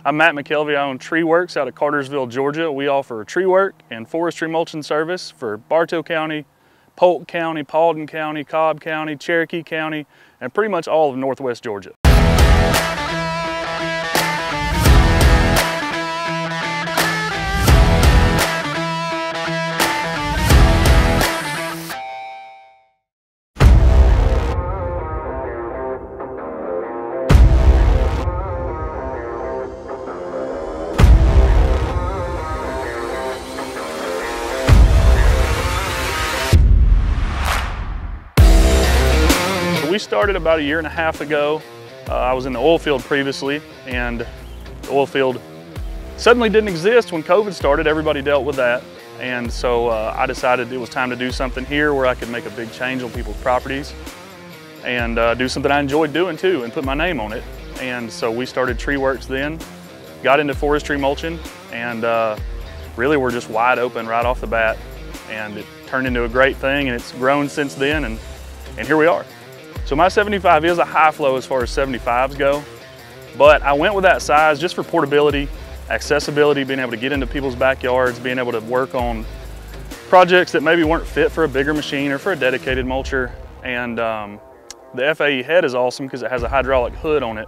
I'm Matt McKelvey. I own Treeworx out of Cartersville, Georgia. We offer tree work and forestry mulching service for Bartow County, Polk County, Paulding County, Cobb County, Cherokee County, and pretty much all of Northwest Georgia. We started about a year and a half ago. I was in the oil field previously, and the oil field suddenly didn't exist when COVID started. Everybody dealt with that. And so I decided it was time to do something here where I could make a big change on people's properties and do something I enjoyed doing too and put my name on it. And so we started Treeworx then, got into forestry mulching, and really we're just wide open right off the bat. And it turned into a great thing, and it's grown since then, and here we are. So my 75 is a high flow as far as 75s go, but I went with that size just for portability, accessibility, being able to get into people's backyards, being able to work on projects that maybe weren't fit for a bigger machine or for a dedicated mulcher. And the FAE head is awesome because it has a hydraulic hood on it.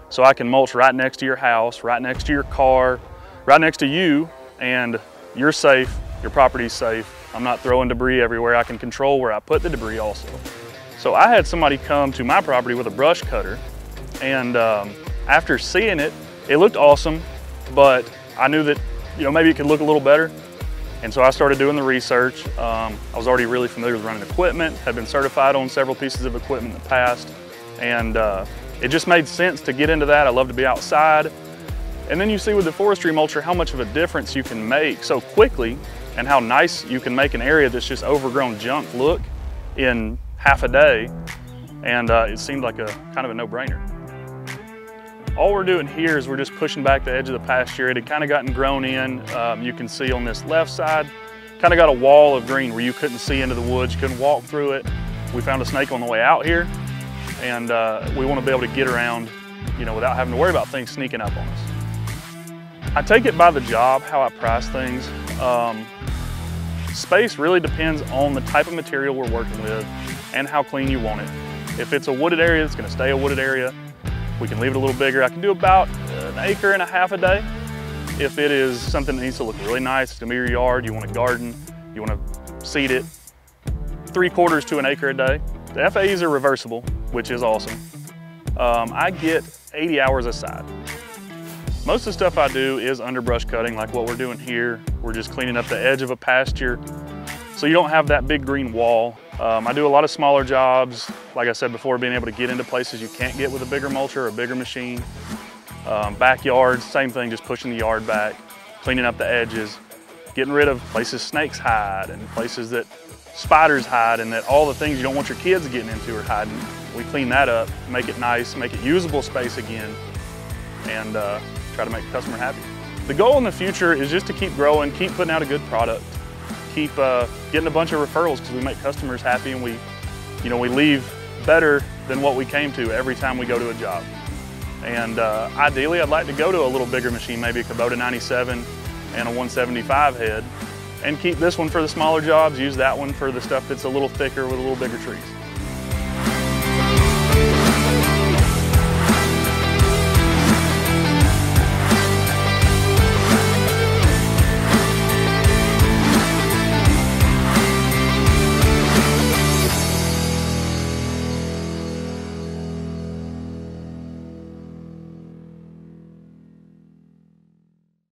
So I can mulch right next to your house, right next to your car, right next to you, and you're safe, your property's safe. I'm not throwing debris everywhere. I can control where I put the debris also. So I had somebody come to my property with a brush cutter, and after seeing it, it looked awesome, but I knew that, maybe it could look a little better. And so I started doing the research. I was already really familiar with running equipment, had been certified on several pieces of equipment in the past, and it just made sense to get into that. I love to be outside. And then you see with the forestry mulcher how much of a difference you can make so quickly, and how nice you can make an area that's just overgrown junk look in half a day, and it seemed like a kind of a no-brainer. All we're doing here is we're just pushing back the edge of the pasture. It had kind of gotten grown in. You can see on this left side, kind of got a wall of green where you couldn't see into the woods, you couldn't walk through it. We found a snake on the way out here, and we want to be able to get around, without having to worry about things sneaking up on us. I take it by the job, how I price things. Space really depends on the type of material we're working with and how clean you want it. If it's a wooded area, it's gonna stay a wooded area. We can leave it a little bigger. I can do about 1.5 acres a day. If it is something that needs to look really nice, it's gonna be your yard, you want to garden, you want to seed it, 3/4 to 1 acre a day. The FAEs are reversible, which is awesome. I get 80 hours a side. Most of the stuff I do is underbrush cutting, like what we're doing here. We're just cleaning up the edge of a pasture so you don't have that big green wall. I do a lot of smaller jobs. Like I said before, being able to get into places you can't get with a bigger mulcher or a bigger machine. Backyards, same thing, just pushing the yard back, cleaning up the edges, getting rid of places snakes hide and places that spiders hide, and that all the things you don't want your kids getting into are hiding. We clean that up, make it nice, make it usable space again, and try to make the customer happy. The goal in the future is just to keep growing, keep putting out a good product, keep getting a bunch of referrals, because we make customers happy, and we leave better than what we came to every time we go to a job. And ideally, I'd like to go to a little bigger machine, maybe a Kubota 97 and a 175 head, and keep this one for the smaller jobs, use that one for the stuff that's a little thicker with a little bigger trees.